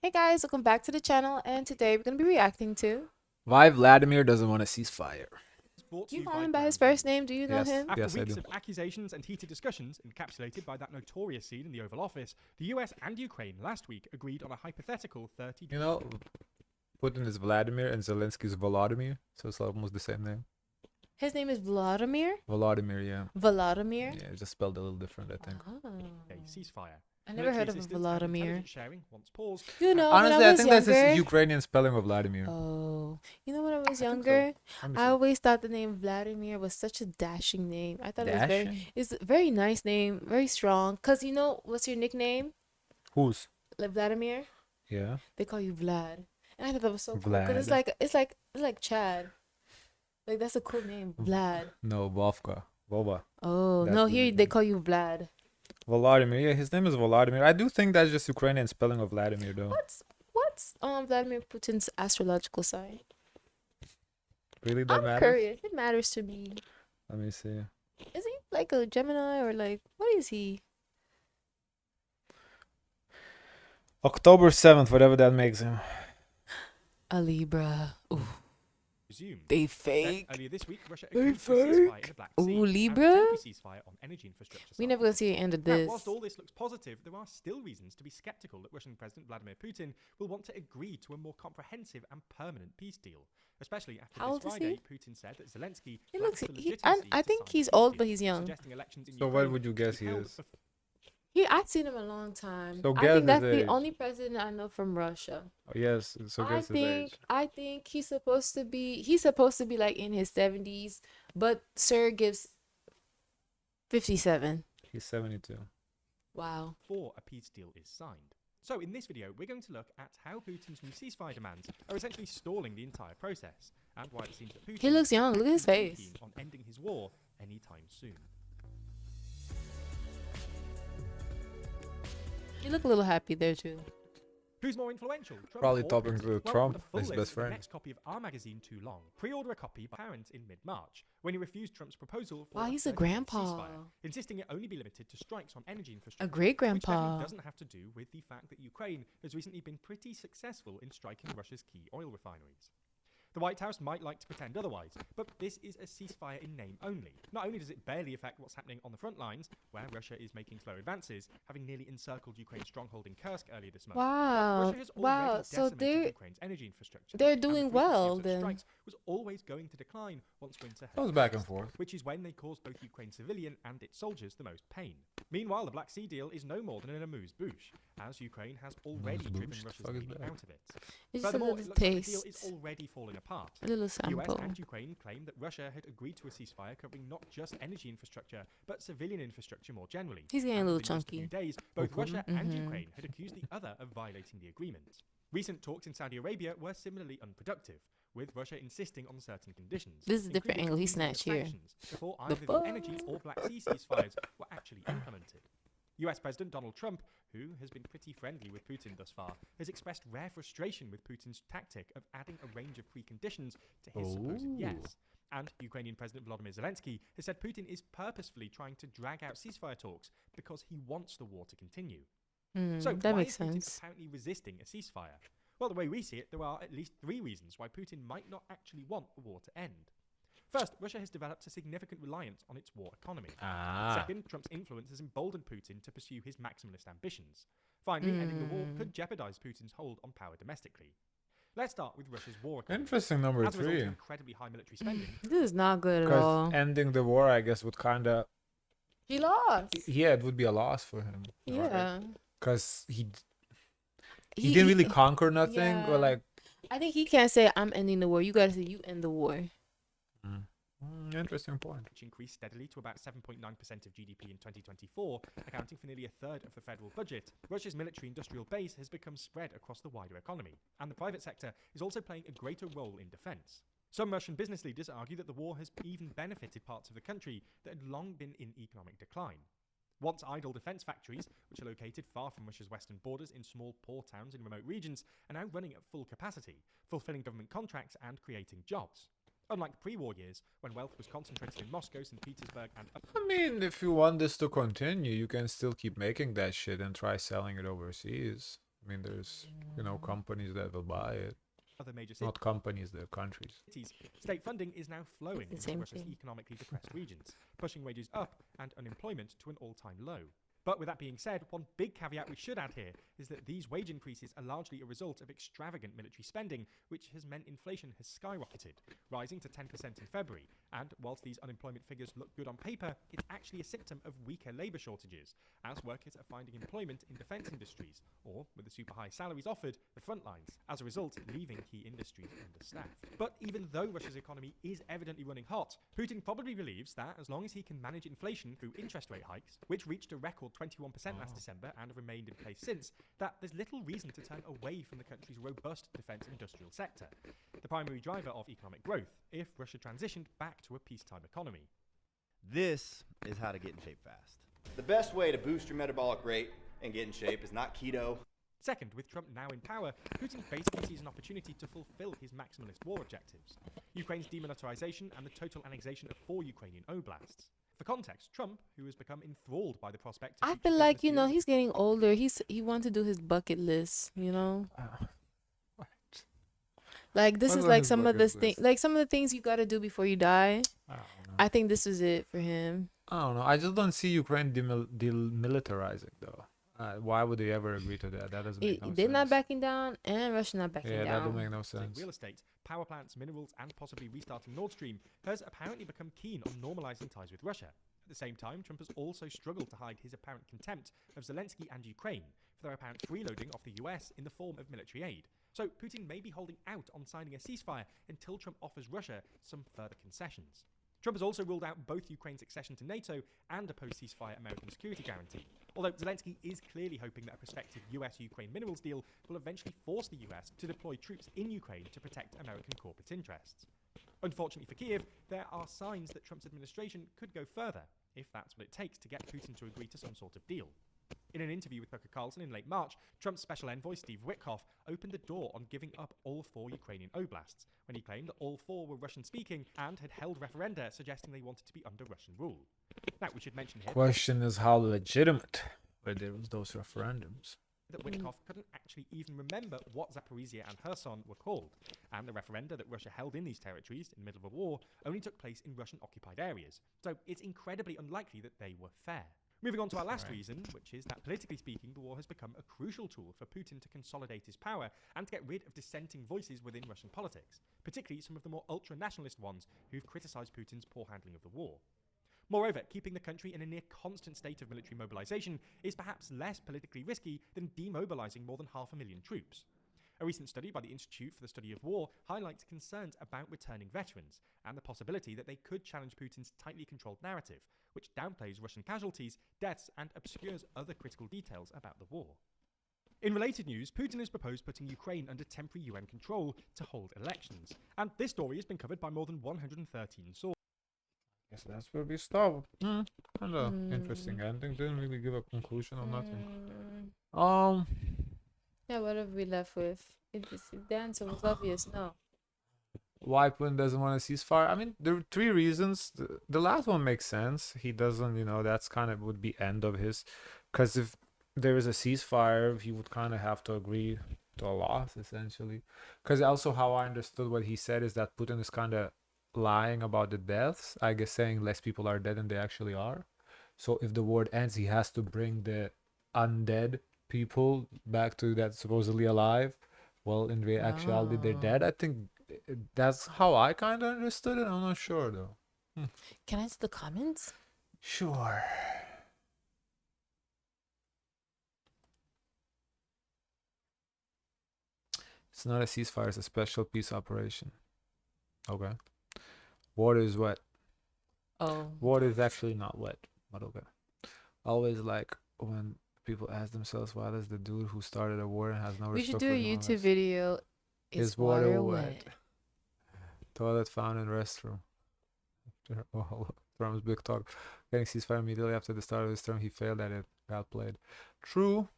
Hey guys, welcome back to the channel, and today we're going to be reacting to... Why Vladimir doesn't want a ceasefire. You call him by his first name? Do you know Yes. him? After Yes, I weeks do. of accusations and heated discussions encapsulated by that notorious scene in the Oval Office, the US and Ukraine last week agreed on a hypothetical 30 You know, Putin is Vladimir and Zelensky is Volodymyr, so it's almost the same name. His name is Vladimir? Volodymyr, yeah. Vladimir? Yeah, it's just spelled a little different, I think. day Oh. ceasefire. I never heard of Military assistance and Vladimir. intelligence sharing once paused. You know, when Honestly, I I was think that's younger... his Ukrainian spelling of Vladimir. Oh. You know, when I was I think so. younger, Let me I see. always thought the name Vladimir was such a dashing name. I thought Dashing? it's a very nice name, very strong. Because, you know, what's your nickname? Whose? Like Vladimir? Yeah. They call you Vlad. And I thought that was so cool. Because Vlad. it's like Chad. Like, that's a cool name, Vlad. No, Vovka. Vova. Oh, That's no, the here they nickname. call you Vlad. Volodymyr, yeah, his name is Volodymyr. I do think that's just Ukrainian spelling of Vladimir, though. What's Vladimir Putin's astrological sign? Really, that I'm matters? curious. It matters to me. Let me see. Is he like a Gemini or like what is he? October 7th, whatever that makes him. A Libra. Ooh, Resumed. they Then, fake. earlier this week, Russia They agreed to a ceasefire fake. in the Black Ooh, Sea and a Libra? temporary ceasefire on energy infrastructure. We never gonna see the end of this. Now, whilst all this looks positive, there are still reasons to be skeptical that Russian President Vladimir Putin will want to agree to a more comprehensive and permanent peace deal. Especially after How old this is Friday, Putin said that Zelensky He lacks looks. the He, legitimacy I to think sign a he's peace old, deal, but he's young. suggesting elections in So what Ukraine would you should be guess he held is? I've seen him a long time. So I guess think that's his the age. only president I know from Russia. Oh, yes, so guess his age. I think he's supposed to be like in his 70s, but Sir gives 57. He's 72. Wow. before a peace deal is signed. So in this video, we're going to look at how Putin's new ceasefire demands are essentially stalling the entire process, and why it seems that Putin He looks young. Look at his isn't face. keen on ending his war anytime soon. You look a little happy there too. Who's more influential? Trump Probably or topping Putin? to Well, Trump, the full his list best of the friend. next copy of our magazine too long. Pre-order a copy by parent in mid-March, when he refused Trump's proposal for Wow, he's a 30-day grandpa. ceasefire, insisting it only be limited to strikes on energy infrastructure. A great Which grandpa. definitely doesn't have to do with the fact that Ukraine has recently been pretty successful in striking Russia's key oil refineries. The White House might like to pretend otherwise, but this is a ceasefire in name only. Not only does it barely affect what's happening on the front lines, where Russia is making slow advances, having nearly encircled Ukraine's stronghold in Kursk earlier this month. Wow. Russia has Wow. already So decimated Ukraine's energy infrastructure. they're and the doing frequency well of such then. strikes was always going to decline once winter had Goes back and passed, forth. which is when they caused both Ukraine's civilian and its soldiers the most pain. Meanwhile, the Black Sea deal is no more than an amuse-bouche, as Ukraine has already driven Amuse-bouche? The Russia's fuck is navy that? out of it. It's just a Furthermore, little it looks like the deal taste. is already falling apart. A little The US sample. and Ukraine claimed that Russia had agreed to a ceasefire covering not just energy infrastructure, but civilian infrastructure more generally. He's getting a And little within just chunky. few days, both Russia and Mhm. Ukraine had accused the other of violating the agreement. Recent talks in Saudi Arabia were similarly unproductive, with Russia insisting on certain conditions. This is a different including angle he easing of snatched here. sanctions before The either the energy or Black Sea ceasefires were actually implemented. US President Donald Trump, who has been pretty friendly with Putin thus far, has expressed rare frustration with Putin's tactic of adding a range of preconditions to his supposed Ooh. yes. And Ukrainian President Volodymyr Zelensky has said Putin is purposefully trying to drag out ceasefire talks because he wants the war to continue. So that why makes is Putin sense. apparently resisting a ceasefire? Well, the way we see it, there are at least three reasons why Putin might not actually want the war to end. First, Russia has developed a significant reliance on its war economy. Ah. Second, Trump's influence has emboldened Putin to pursue his maximalist ambitions. Finally, ending the war could jeopardize Putin's hold on power domestically. Let's start with Russia's war economy. Interesting number As a result of 3. incredibly high military spending, This is not good at Because all. ending the war, I guess, would kind of... He lost. Yeah, it would be a loss for him. Yeah. Because he didn't really conquer nothing, yeah. or like... I think he can't say I'm ending the war. You gotta say you end the war. Interesting point. which increased steadily to about 7.9% of GDP in 2024, accounting for nearly a third of the federal budget, Russia's military-industrial base has become spread across the wider economy, and the private sector is also playing a greater role in defense. Some Russian business leaders argue that the war has even benefited parts of the country that had long been in economic decline. Once idle defense factories, which are located far from Russia's western borders in small poor towns in remote regions, are now running at full capacity, fulfilling government contracts and creating jobs. Unlike pre-war years, when wealth was concentrated in Moscow, St. Petersburg, and I mean, if you want this to continue, you can still keep making that shit and try selling it overseas. I mean, there's companies that will buy it. other major Not companies, they're countries. cities, state funding is now flowing the into same Russia's thing. economically depressed regions, pushing wages up and unemployment to an all-time low. But with that being said, one big caveat we should add here is that these wage increases are largely a result of extravagant military spending, which has meant inflation has skyrocketed, rising to 10% in February. And whilst these unemployment figures look good on paper, it's actually a symptom of weaker labour shortages, as workers are finding employment in defence industries, or, with the super high salaries offered, the front lines, as a result, leaving key industries understaffed. But even though Russia's economy is evidently running hot, Putin probably believes that as long as he can manage inflation through interest rate hikes, which reached a record 21% last December and have remained in place since, that there's little reason to turn away from the country's robust defence industrial sector, the primary driver of economic growth, if Russia transitioned back to a peacetime economy. This is how to get in shape fast. The best way to boost your metabolic rate and get in shape is not keto. Second, with Trump now in power, Putin basically sees an opportunity to fulfill his maximalist war objectives: Ukraine's demilitarization and the total annexation of 4 Ukrainian oblasts. For context, Trump, who has become enthralled by the prospect of I future feel like, business deals- he's getting older. He wants to do his bucket list, What? Like this What's is on like his some of the bucket things, list? like some of the things you got to do before you die. I don't know. I think this was it for him. I don't know. I just don't see Ukraine demilitarizing though. Why would they ever agree to that? That doesn't make no They're sense. not backing down, and Russia not backing Yeah, that down. don't make no like sense. real estate, power plants, minerals, and possibly restarting Nord Stream, has apparently become keen on normalizing ties with Russia. At the same time, Trump has also struggled to hide his apparent contempt of Zelensky and Ukraine for their apparent freeloading of the US in the form of military aid. So Putin may be holding out on signing a ceasefire until Trump offers Russia some further concessions. Trump has also ruled out both Ukraine's accession to NATO and a post-ceasefire American security guarantee, although Zelensky is clearly hoping that a prospective US-Ukraine minerals deal will eventually force the US to deploy troops in Ukraine to protect American corporate interests. Unfortunately for Kiev, there are signs that Trump's administration could go further, if that's what it takes to get Putin to agree to some sort of deal. In an interview with Tucker Carlson in late March, Trump's special envoy Steve Witkoff opened the door on giving up all 4 Ukrainian oblasts, when he claimed that all 4 were Russian-speaking and had held referenda suggesting they wanted to be under Russian rule. Now, we should mention here Question is how legitimate were those referendums? that Witkoff couldn't actually even remember what Zaporizhia and Kherson were called, and the referenda that Russia held in these territories in the middle of a war only took place in Russian-occupied areas, so it's incredibly unlikely that they were fair. Moving on to our last reason, which is that politically speaking, the war has become a crucial tool for Putin to consolidate his power and to get rid of dissenting voices within Russian politics, particularly some of the more ultra-nationalist ones who've criticised Putin's poor handling of the war. Moreover, keeping the country in a near constant state of military mobilization is perhaps less politically risky than demobilizing more than 500,000 troops. A recent study by the Institute for the Study of War highlights concerns about returning veterans and the possibility that they could challenge Putin's tightly controlled narrative, which downplays Russian casualties, deaths, and obscures other critical details about the war. In related news, Putin has proposed putting Ukraine under temporary UN control to hold elections, and this story has been covered by more than 113 sources. Guess that's where we stop. Kind of interesting ending. Didn't really give a conclusion or nothing. Yeah, what have we left with? The answer was obvious. No. Why Putin doesn't want a ceasefire? I mean, there are 3 reasons. The last one makes sense. He doesn't, that's kind of would be end of his. Because if there is a ceasefire, he would kind of have to agree to a loss, essentially. Because also how I understood what he said is that Putin is kind of lying about the deaths. I guess saying less people are dead than they actually are. So if the war ends, he has to bring the undead people back to that supposedly alive. Well, in actuality, they're dead. I think that's how I kind of understood it. I'm not sure though. Can I see the comments? Sure. It's not a ceasefire, it's a special peace operation. Okay. Water is wet. Oh. Water is actually not wet, but okay. Always like when people ask themselves, why does the dude who started a war and has no We should respect do for a human YouTube lives- video. Is water wet? Toilet found in restroom. Trump's big talk. Getting ceasefire immediately after the start of his term, he failed at it. Got played. True.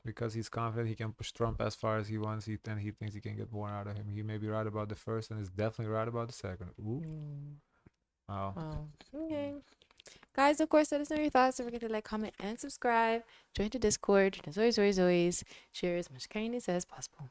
Because he's confident he can push Trump as far as he wants, and he thinks he can get more out of him. He may be right about the first and is definitely right about the second. Ooh. Wow. Oh. Okay. Guys, of course, let us know your thoughts. Don't forget to like, comment, and subscribe. Join the Discord. And as always, share as much kindness as possible.